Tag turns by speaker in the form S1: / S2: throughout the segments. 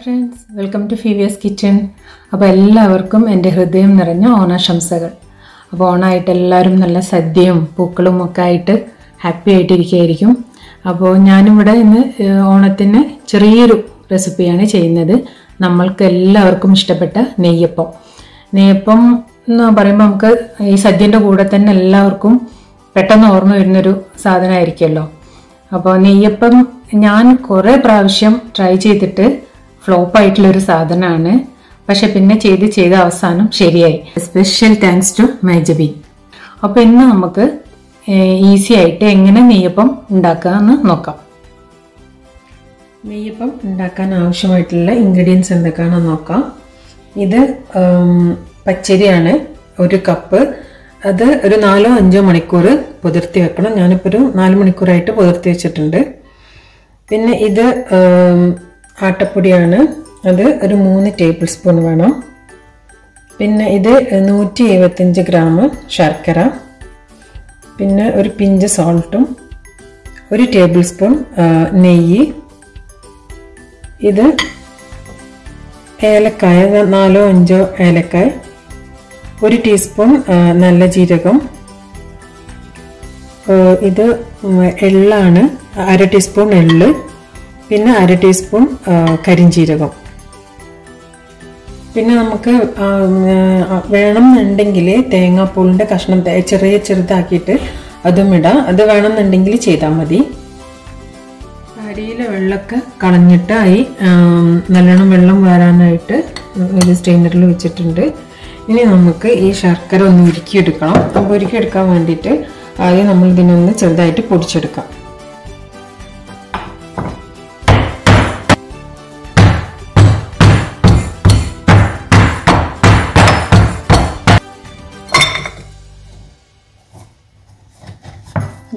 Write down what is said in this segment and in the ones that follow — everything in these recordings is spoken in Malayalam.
S1: friends, welcome to Fiveas kitchen. അപ്പോൾ എല്ലാവർക്കും എൻ്റെ ഹൃദയം നിറഞ്ഞ ഓണാശംസകൾ. അപ്പോൾ ഓണായിട്ട് എല്ലാവരും നല്ല സദ്യയും പൂക്കളും ഒക്കെ ആയിട്ട് ഹാപ്പി ആയിട്ടിരിക്കുകയായിരിക്കും. അപ്പോൾ ഞാനിവിടെ ഇന്ന് ഓണത്തിന് ചെറിയൊരു റെസിപ്പിയാണ് ചെയ്യുന്നത്. നമ്മൾക്ക് എല്ലാവർക്കും ഇഷ്ടപ്പെട്ട നെയ്യപ്പം. നെയ്യപ്പം എന്ന് പറയുമ്പോൾ നമുക്ക് ഈ സദ്യൻ്റെ കൂടെ തന്നെ എല്ലാവർക്കും പെട്ടെന്ന് ഓർമ്മ വരുന്നൊരു സാധനമായിരിക്കുമല്ലോ. അപ്പോൾ നെയ്യപ്പം ഞാൻ കുറേ പ്രാവശ്യം ട്രൈ ചെയ്തിട്ട് ഫ്ലോപ്പ് ആയിട്ടുള്ളൊരു സാധനമാണ്. പക്ഷെ പിന്നെ ചെയ്ത് അവസാനം ശരിയായി. സ്പെഷ്യൽ താങ്ക്സ് ടു മൈജബി. അപ്പോൾ ഇന്ന് നമുക്ക് ഈസി ആയിട്ട് എങ്ങനെ നെയ്യപ്പം ഉണ്ടാക്കാമെന്ന് നോക്കാം. നെയ്യപ്പം ഉണ്ടാക്കാൻ ആവശ്യമായിട്ടുള്ള ഇൻഗ്രീഡിയൻസ് എന്തൊക്കെയാണെന്ന് നോക്കാം. ഇത് പച്ചരിയാണ്, 1 കപ്പ്. അത് ഒരു 4-5 മണിക്കൂർ പുതിർത്തി വെക്കണം. ഞാനിപ്പോൾ ഒരു 4 മണിക്കൂറായിട്ട് പുതിർത്തി വെച്ചിട്ടുണ്ട്. പിന്നെ ഇത് ആട്ടപ്പൊടിയാണ്, അത് ഒരു 3 ടേബിൾ സ്പൂൺ വേണം. പിന്നെ ഇത് 175 ഗ്രാം ശർക്കര, പിന്നെ ഒരു പിഞ്ച് സോൾട്ടും, 1 ടേബിൾ സ്പൂൺ നെയ്യ്. ഇത് ഏലക്കായ, 4-5 ഏലക്കായ, 1 ടീസ്പൂൺ നല്ല ജീരകം. ഇത് എള്ളാണ്, 1/2 ടീസ്പൂൺ എള്ള്, പിന്നെ 1/2 ടീസ്പൂൺ കരിഞ്ജീരകം. പിന്നെ നമുക്ക് വേണമെന്നുണ്ടെങ്കിൽ തേങ്ങാപ്പൂളിൻ്റെ കഷ്ണം ചെറുതാക്കിയിട്ട് അതും ഇടാം. അത് വേണമെന്നുണ്ടെങ്കിൽ ചെയ്താൽ മതി. അരിയിലെ വെള്ളമൊക്കെ കളഞ്ഞിട്ട് നല്ലോണം വെള്ളം വരാനായിട്ട് ഒരു സ്ട്രെയിനറിൽ വെച്ചിട്ടുണ്ട്. ഇനി നമുക്ക് ഈ ശർക്കര ഒന്ന് ഉരുക്കിയെടുക്കണം. അപ്പോൾ ഉരുക്കിയെടുക്കാൻ വേണ്ടിയിട്ട് ആദ്യം നമ്മൾ ഇതിനൊന്ന് ചെറുതായിട്ട് പൊടിച്ചെടുക്കാം.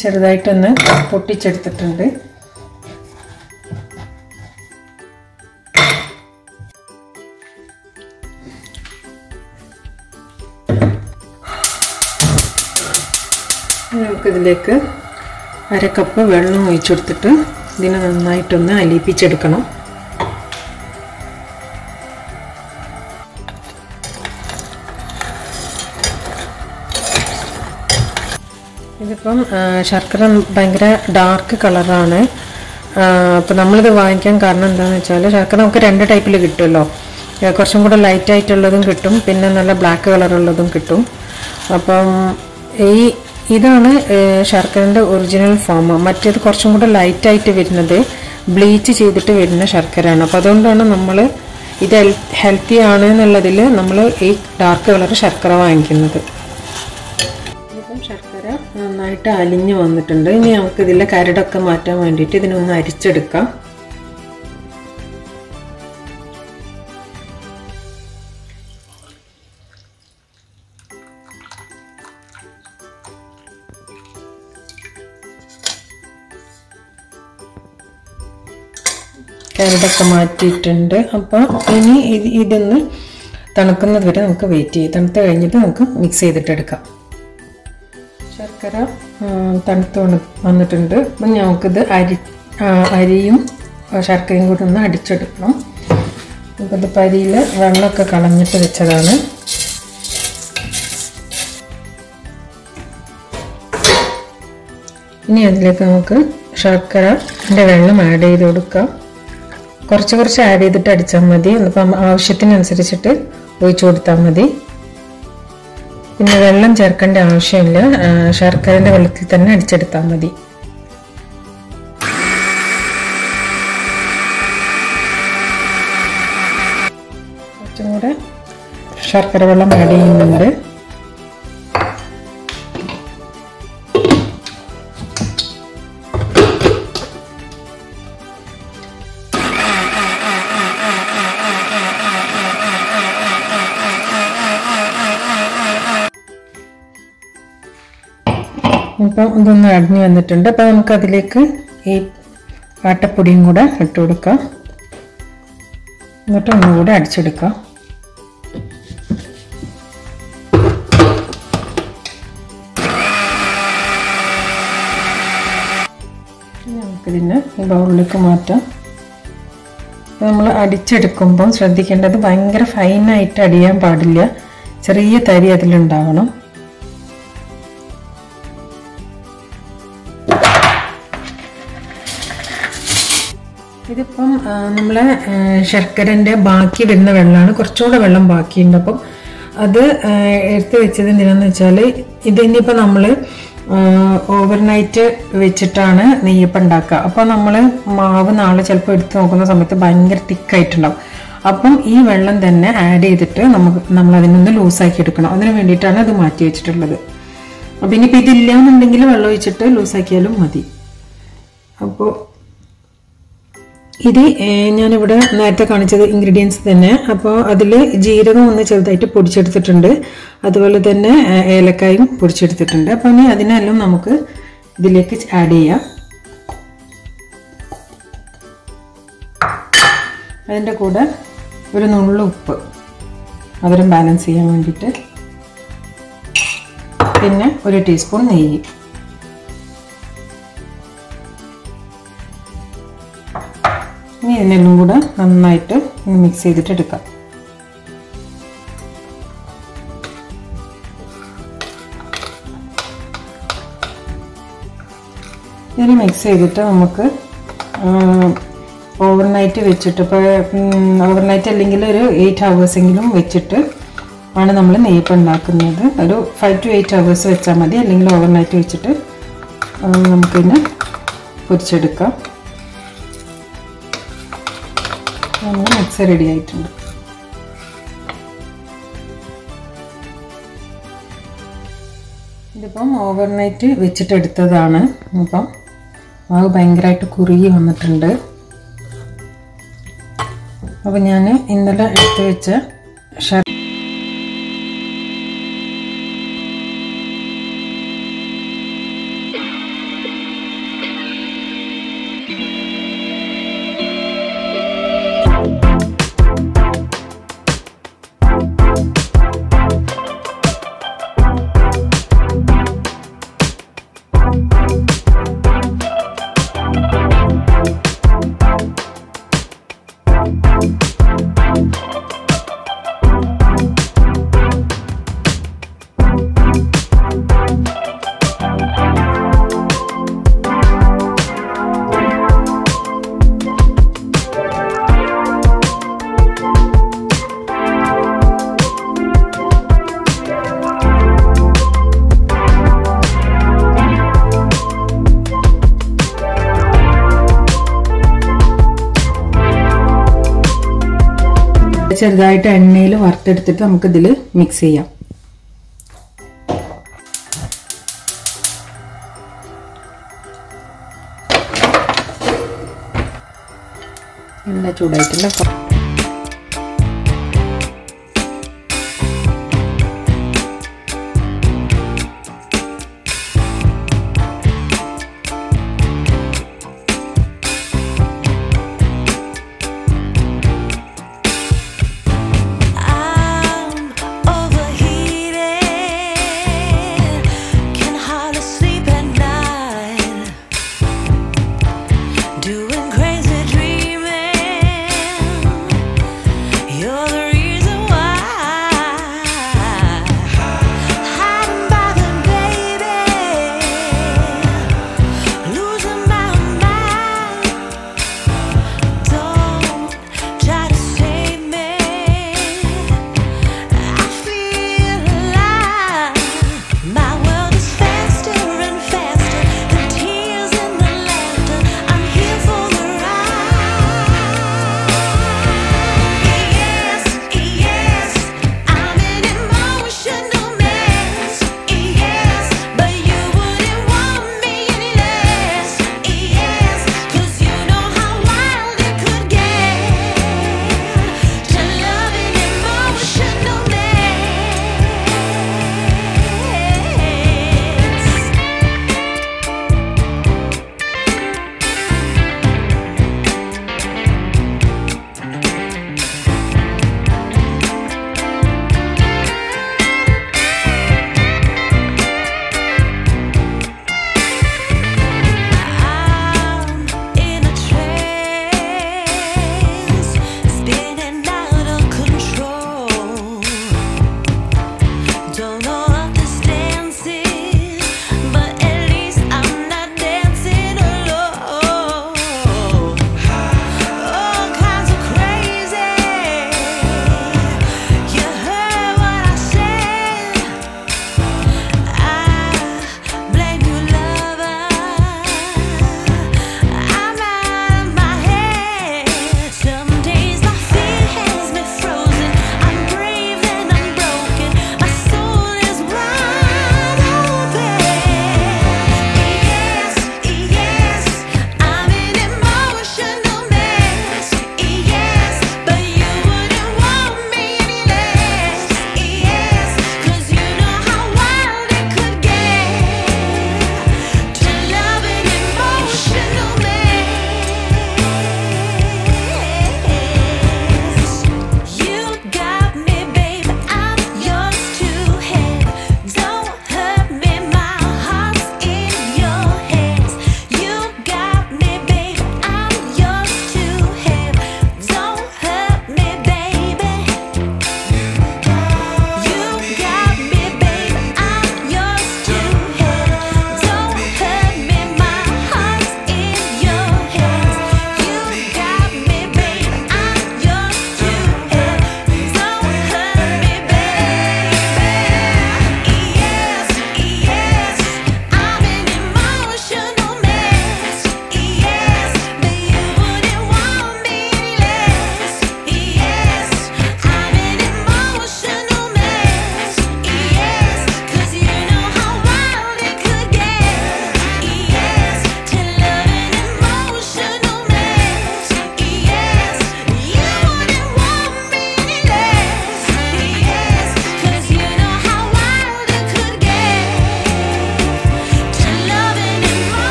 S1: ചെറുതായിട്ടൊന്ന് പൊട്ടിച്ചെടുത്തിട്ടുണ്ട്. നമുക്കിതിലേക്ക് 1/2 കപ്പ് വെള്ളം ഒഴിച്ചെടുത്തിട്ട് ഇതിനെ നന്നായിട്ടൊന്ന് അലിയിപ്പിച്ചെടുക്കണം. ഇതിപ്പം ശർക്കര ഭയങ്കര ഡാർക്ക് കളറാണ്. അപ്പോൾ നമ്മളിത് വാങ്ങിക്കാൻ കാരണം എന്താണെന്ന് വെച്ചാൽ ശർക്കര നമുക്ക് 2 ടൈപ്പിൽ കിട്ടുമല്ലോ. കുറച്ചും കൂടെ ലൈറ്റ് ആയിട്ടുള്ളതും കിട്ടും, പിന്നെ നല്ല ബ്ലാക്ക് കളറുള്ളതും കിട്ടും. അപ്പം ഇതാണ് ശർക്കരൻ്റെ ഒറിജിനൽ ഫോം. മറ്റേത് കുറച്ചും കൂടെ ലൈറ്റായിട്ട് വരുന്നത് ബ്ലീച്ച് ചെയ്തിട്ട് വരുന്ന ശർക്കരയാണ്. അപ്പോൾ അതുകൊണ്ടാണ് നമ്മൾ ഇത് ഹെൽത്തി ആണ് എന്നുള്ളതിൽ നമ്മൾ ഈ ഡാർക്ക് കളർ ശർക്കര വാങ്ങിക്കുന്നത്. ഇപ്പം ശർക്കര നന്നായിട്ട് അലിഞ്ഞ് വന്നിട്ടുണ്ട്. ഇനി നമുക്ക് ഇതിലെ കരടൊക്കെ മാറ്റാൻ വേണ്ടിയിട്ട് ഇതിനൊന്ന് അരിച്ചെടുക്കാം. കരടൊക്കെ മാറ്റിയിട്ടുണ്ട്. അപ്പോൾ ഇനി ഇതൊന്ന് തണുക്കുന്നത് വരെ നമുക്ക് വെയിറ്റ് ചെയ്യും. തണുത്ത് കഴിഞ്ഞിട്ട് നമുക്ക് മിക്സ് ചെയ്തിട്ടെടുക്കാം. ശർക്കര തണുത്ത് വന്നിട്ടുണ്ട്. അപ്പം നമുക്കിത് അരിയും ശർക്കരയും കൂടി ഒന്ന് അടിച്ചെടുക്കണം. അപ്പോൾ ഇതിപ്പോൾ അരിയിൽ വെള്ളമൊക്കെ കളഞ്ഞിട്ട് വെച്ചതാണ്. ഇനി അതിലേക്ക് നമുക്ക് ശർക്കരൻ്റെ വെള്ളം ആഡ് ചെയ്ത് കൊടുക്കാം. കുറച്ച് ആഡ് ചെയ്തിട്ട് അടിച്ചാൽ മതി. അപ്പം ആവശ്യത്തിനനുസരിച്ചിട്ട് ഒഴിച്ചു കൊടുത്താൽ മതി. പിന്നെ വെള്ളം ചേർക്കേണ്ട ആവശ്യമില്ല, ശർക്കരൻ്റെ വെള്ളത്തിൽ തന്നെ അടിച്ചെടുത്താൽ മതി. കുറച്ചും കൂടെ ശർക്കര വെള്ളം ആഡ് ചെയ്യുന്നുണ്ട്. ഇപ്പം ഇതൊന്ന് അടിഞ്ഞു വന്നിട്ടുണ്ട്. അപ്പോൾ നമുക്ക് അതിലേക്ക് ഈ ആട്ടപ്പൊടിയും കൂടെ ഇട്ട് കൊടുക്കാം. എന്നിട്ട് ഒന്നുകൂടെ അടിച്ചെടുക്കാം. നമുക്കിതിനെ ഈ ബൗളിലേക്ക് മാറ്റാം. നമ്മൾ അടിച്ചെടുക്കുമ്പോൾ ശ്രദ്ധിക്കേണ്ടത് ഭയങ്കര ഫൈനായിട്ട് അടിയാൻ പാടില്ല, ചെറിയ തരി അതിലുണ്ടാവണം. ഇതിപ്പം നമ്മളെ ശർക്കരൻ്റെ ബാക്കി വരുന്ന വെള്ളമാണ്, കുറച്ചുകൂടെ വെള്ളം ബാക്കിയുണ്ട്. അപ്പം അത് എടുത്ത് വെച്ചത് എന്തിനാന്ന് വെച്ചാൽ ഇതിനിപ്പോൾ നമ്മൾ ഓവർനൈറ്റ് വെച്ചിട്ടാണ് നെയ്യപ്പം ഉണ്ടാക്കുക. അപ്പോൾ നമ്മൾ മാവ് നാളെ ചിലപ്പോൾ എടുത്ത് നോക്കുന്ന സമയത്ത് ഭയങ്കര തിക്കായിട്ടുണ്ടാവും. അപ്പം ഈ വെള്ളം തന്നെ ആഡ് ചെയ്തിട്ട് നമ്മൾ അതിനൊന്ന് ലൂസാക്കി എടുക്കണം. അതിന് വേണ്ടിയിട്ടാണ് അത് മാറ്റി വെച്ചിട്ടുള്ളത്. അപ്പം ഇനിയിപ്പോൾ ഇതില്ല എന്നുണ്ടെങ്കിൽ വെള്ളം ഒഴിച്ചിട്ട് ലൂസാക്കിയാലും മതി. അപ്പോൾ ഇത് ഞാനിവിടെ നേരത്തെ കാണിച്ചത് ഇൻഗ്രീഡിയൻസ് തന്നെ. അപ്പോൾ അതിൽ ജീരകം ഒന്ന് ചെറുതായിട്ട് പൊടിച്ചെടുത്തിട്ടുണ്ട്, അതുപോലെ തന്നെ ഏലക്കായും പൊടിച്ചെടുത്തിട്ടുണ്ട്. അപ്പോൾ ഇനി അതിനെല്ലാം നമുക്ക് ഇതിലേക്ക് ആഡ് ചെയ്യാം. അതിൻ്റെ കൂടെ ഒരു നുള്ളു ഉപ്പ്, മധുരം ബാലൻസ് ചെയ്യാൻ വേണ്ടിയിട്ട്, പിന്നെ 1 ടീസ്പൂൺ നെയ്യ്. ഇനി ഇതിനെല്ലാം കൂടെ നന്നായിട്ട് മിക്സ് ചെയ്തിട്ട് എടുക്കാം. ഇതിന് മിക്സ് ചെയ്തിട്ട് നമുക്ക് ഓവർനൈറ്റ് വെച്ചിട്ട്, ഇപ്പോൾ ഓവർനൈറ്റ് അല്ലെങ്കിൽ ഒരു 8 hours വെച്ചിട്ട് ആണ് നമ്മൾ നെയ്യപ്പം ഉണ്ടാക്കുന്നത്. ഒരു 5 to 8 hours വെച്ചാൽ മതി, അല്ലെങ്കിൽ ഓവർനൈറ്റ് വെച്ചിട്ട് നമുക്കിതിനെ പൊരിച്ചെടുക്കാം. മിക്സ് റെഡി ആയിട്ടുണ്ട്. ഇതിപ്പം ഓവർനൈറ്റ് വെച്ചിട്ടെടുത്തതാണ്. അപ്പം മാവ് ഭയങ്കരമായിട്ട് കുറുകി വന്നിട്ടുണ്ട്. അപ്പം ഞാൻ ഇന്നലെ എടുത്ത് വെച്ച ചെറുതായിട്ട് എണ്ണയിൽ വറുത്തെടുത്തിട്ട് നമുക്കിതിൽ മിക്സ് ചെയ്യാം. എണ്ണ ചൂടായിട്ടില്ല.